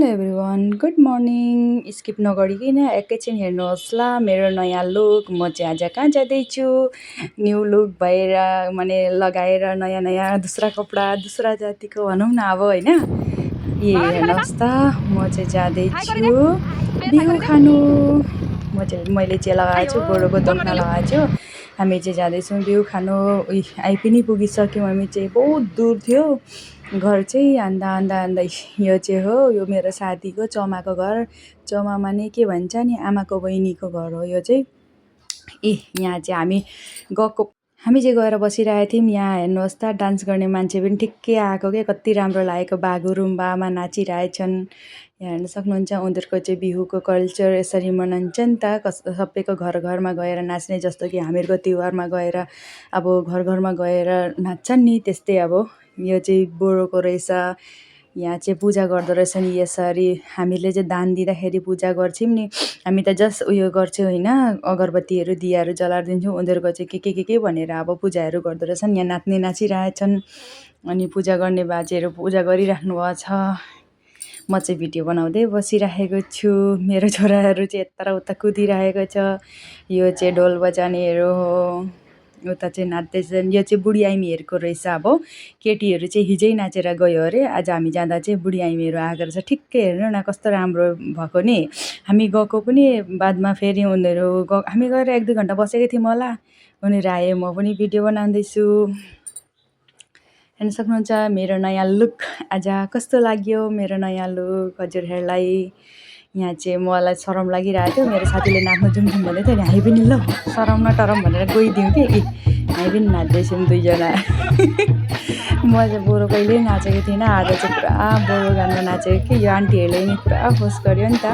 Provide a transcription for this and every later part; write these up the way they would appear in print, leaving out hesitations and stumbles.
Hello everyone, good morning. Skip नगरिकन एकैछिन हेर्नुहोस् ल मेरो नयाँ लुक। म चाहिँ आज कहाँ जाँदैछु, न्यू लुक भएर माने लगाएर नयाँ नयाँ दुसरा कपडा दुसरा जातिको भनौँ न अब होइन। हेर्नुहोस् त, म चाहिँ जाँदैछु बिहु खानु। मैले चाहिँ लगाएको छु बोरोको दोक्ना लगाएको छु। हामी चाहिँ जाँदैछौँ बिहु खानु। आइ पनि पुगिसक्यौँ। हामी चाहिँ बहुत दूर थियो घर चाहिँ। अन्त यो चाहिँ हो, यो मेरो साथीको चमाको घर। चमा माने के भन्छ नि, आमाको बहिनीको घर हो यो चाहिँ। यहाँ चाहिँ हामी चाहिँ गएर बसिरहेको थियौँ। यहाँ हेर्नुहोस् त, डान्स गर्ने मान्छे पनि ठिक्कै आएको के, कति राम्रो लागेको। बागुरुम्बामा नाचिरहेछन्। यहाँ हेर्न सक्नुहुन्छ, उनीहरूको चाहिँ बिहुको कल्चर यसरी मनाउँछ नि त। सबैको घर घरमा गएर नाच्ने, जस्तो कि हामीहरूको तिहारमा गएर अब घर घरमा गएर नाच्छन् नि, त्यस्तै अब यो चाहिँ बोरोको रहेछ। यहाँ चाहिँ पूजा गर्दो रहेछ नि यसरी। हामीले चाहिँ दान दिँदाखेरि पूजा गर्छौँ नि, हामी त जस्ट उयो गर्छौँ होइन, अगरबत्तीहरू दियाहरू जलाएर दिन्छौँ। उनीहरूको चाहिँ के भनेर अब पूजाहरू गर्दो रहेछन्। यहाँ नाच्ने नाचिरहेछन् अनि पूजा गर्ने बाजेहरू पूजा गरिराख्नु भएको छ। म चाहिँ भिडियो बनाउँदै बसिरहेको छु। मेरो छोराहरू चाहिँ यता र उता कुदिरहेको छ। यो चाहिँ ढोल बजाउनेहरू हो, उता चाहिँ नाच्दैछन्। यो चाहिँ बुढी आइमीहरूको रहेछ। अब केटीहरू चाहिँ हिजै नाचेर गयो अरे, आज हामी जाँदा चाहिँ बुढी आइमीहरू आएको रहेछ। ठिक्कै हेर्नु न कस्तो राम्रो भएको नि। हामी गएको पनि बादमा फेरि हामी गएर 1-2 घन्टा बसेकै थियौँ होला। उनीहरू आए, म पनि भिडियो बनाउँदैछु। हेर्न सक्नुहुन्छ मेरो नयाँ लुक आज कस्तो लाग्यो मेरो नयाँ लुक हजुरहरूलाई। यहाँ चाहिँ मलाई सरम लागिरहेको थियो। मेरो साथीले नाच्न जाउँ भन्दै थियो नि, हामी पनि ल सरम न टरम भनेर गइदिउँ कि। हामी पनि नाच्दैछौँ दुईजना। म चाहिँ बोरो कहिल्यै नाचेको थिइनँ, आज चाहिँ पुरा बोरो गानमा नाचेको कि। यो आन्टीहरूले नि पुरा फोर्स गर्यो नि त,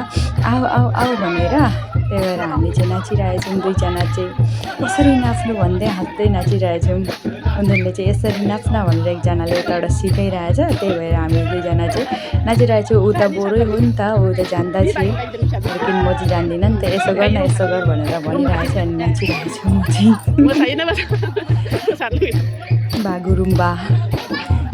आऊ आऊ आऊ भनेर। त्यही भएर हामी चाहिँ नाचिरहेछौँ दुईजना चाहिँ। यसरी नाच्नु भन्दै हाँस्दै नाचिरहेछौँ। उनीहरूले चाहिँ यसरी नाच्न भनेर एकजनाले यताबाट सिकाइरहेछ। त्यही भएर हामी दुईजना चाहिँ नाचिरहेछौँ। ऊ त बोरै हो नि त, ऊ त जान्दा थियो, लेकिन म चाहिँ जान्दिनँ नि त। यसो गर न यसो गर भनेर भनिरहेछ अनि नाचिरहेछु म चाहिँ। बागुरुम्बा।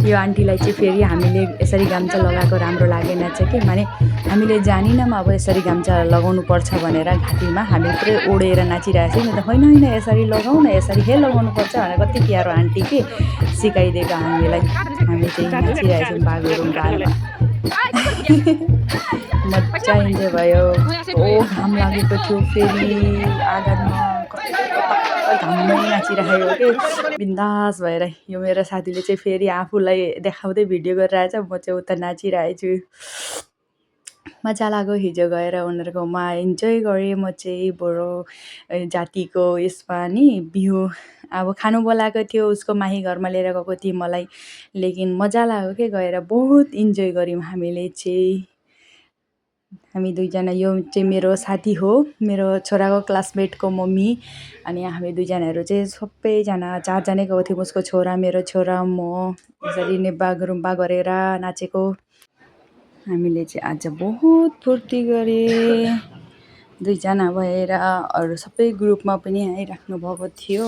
यो आन्टीलाई चाहिँ फेरि हामीले यसरी गाम्चा लगाएको राम्रो लागेन चाहिँ कि, माने हामीले जानिनौँ अब यसरी गाम्चा लगाउनु पर्छ भनेर। घाँटीमा हामी पुरै ओढेर नाचिरहेछौँ नि त। होइन यसरी लगाउँ न, यसरी लगाउनु पर्छ भनेर कति प्यारो आन्टी के सिकाइदिएको हामीलाई। हामी चाहिँ नाचिरहेछौँ बागुरुम्बामा। मजा इन्जोय भयो। घाम लागेको थियो फेरि आँगनमा, घाममै नाचिरहेको के बिन्दास भएर। यो मेरो साथीले चाहिँ फेरि आफूलाई देखाउँदै भिडियो गरिरहेछ, म चाहिँ उता नाचिरहेछु। मजा लाग्यो हिजो गएर उनीहरूकोमा इन्जोय गरेँ म चाहिँ। बोरो जातिको यसमा नि बिहु अब खानु बोलाएको थियो, उसको माही घरमा लिएर गएको थिएँ मलाई। लेकिन मजा लाग्यो के गएर, बहुत इन्जोय गऱ्यौँ हामीले चाहिँ। हामी दुईजना, यो चाहिँ मेरो साथी हो, मेरो छोराको क्लासमेटको मम्मी। अनि हामी दुईजनाहरू चाहिँ सबैजना 4जनै गएको थियौँ। उसको छोरा, मेरो छोरा, म यसरी नै बागुरुम्बा गरेर नाचेको। हामीले चाहिँ आज बहुत फुर्ती गरेँ दुईजना भएर। अरू सबै ग्रुपमा पनि आइराख्नु भएको थियो।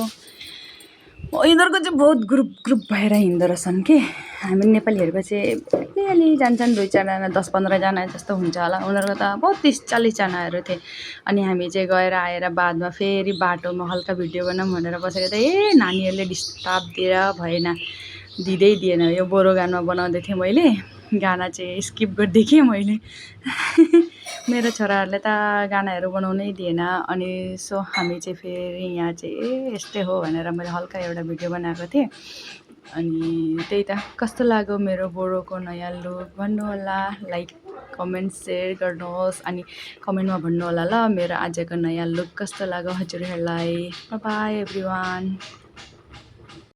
यिनीहरूको चाहिँ बहुत ग्रुप भएर हिँड्दो रहेछन् कि। हामी नेपालीहरूको चाहिँ अलिअलि जान्छन्, 2-4जना 10-15जना जस्तो हुन्छ होला। उनीहरूको त बहुत 30-40जनाहरू थिए। अनि हामी चाहिँ गएर आएर बादमा फेरि बाटोमा हल्का भिडियो बनाऊँ भनेर बसेको त नानीहरूले डिस्टर्ब दिँदै दिएन। यो बोरो गानमा बनाउँदै थिएँ मैले, गाना चाहिँ स्किप गरिदिएँ कि मैले। मेरो छोराहरूले त गानाहरू बनाउनै दिएन। अनि सो हामी चाहिँ फेरि यहाँ चाहिँ यस्तै हो भनेर मैले हल्का एउटा भिडियो बनाएको थिएँ। अनि त्यही त, कस्तो लाग्यो मेरो बोरोको नयाँ लुक भन्नुहोला। लाइक कमेन्ट सेयर गर्नुहोस् अनि कमेन्टमा भन्नुहोला ल मेरो आजको नयाँ लुक कस्तो लाग्यो हजुरहरूलाई। By by everyone.